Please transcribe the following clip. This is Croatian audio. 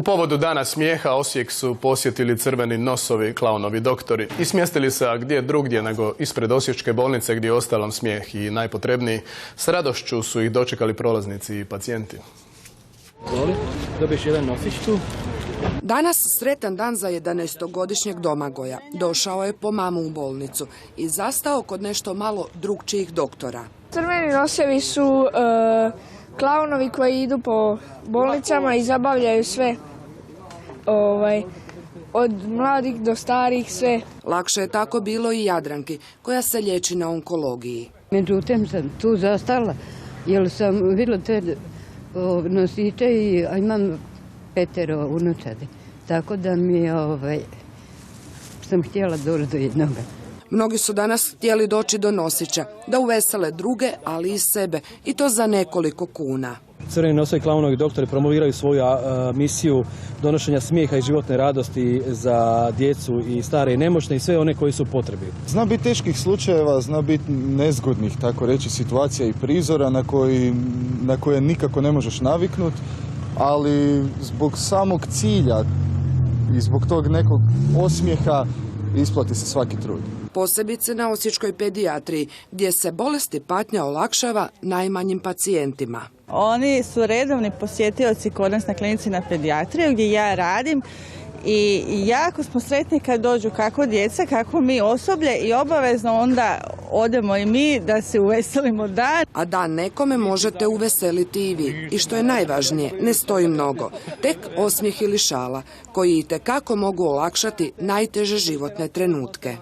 povodu Dana smijeha Osijek su posjetili crveni nosovi klaunovi doktori i smjestili se gdje drugdje nego ispred osječke bolnice gdje je ostalom smijeh i najpotrebniji. S radošću su ih dočekali prolaznici i pacijenti. Dobiješ jedan nosić tu. Danas sretan dan za 11-godišnjeg Domagoja. Došao je po mamu u bolnicu i zastao kod nešto malo drugčijih doktora. Crveni nosevi su klaunovi koji idu po bolnicama i zabavljaju sve, od mladih do starih, sve. Lakše je tako bilo i Jadranki, koja se liječi na onkologiji. Međutim sam tu zastala, jer sam vidjela te nosiče i imam 5 unučadi. Tako da mi sam htjela doći do jednoga. Mnogi su danas htjeli doći do nosića, da uvesele druge, ali i sebe, i to za nekoliko kuna. Crveni nosovi klaunovi doktori promoviraju svoju misiju donošenja smijeha i životne radosti za djecu i stare i nemoćne i sve one koji su potrebi. Zna biti teških slučajeva, zna biti nezgodnih, tako reći, situacija i prizora na koje nikako ne možeš naviknuti, ali zbog samog cilja i zbog tog nekog osmijeha isplati se svaki trud. Posebice na osječkoj pedijatriji, gdje se bolest i patnja olakšava najmanjim pacijentima. Oni su redovni posjetioci kod nas na klinici na pedijatriju gdje ja radim i jako smo sretni kad dođu kako djeca, kako mi osoblje i obavezno onda odemo i mi da se uveselimo dan. A dan nekome možete uveseliti i vi. I što je najvažnije, ne stoji mnogo. Tek osmijeh ili šala, koji itekako mogu olakšati najteže životne trenutke.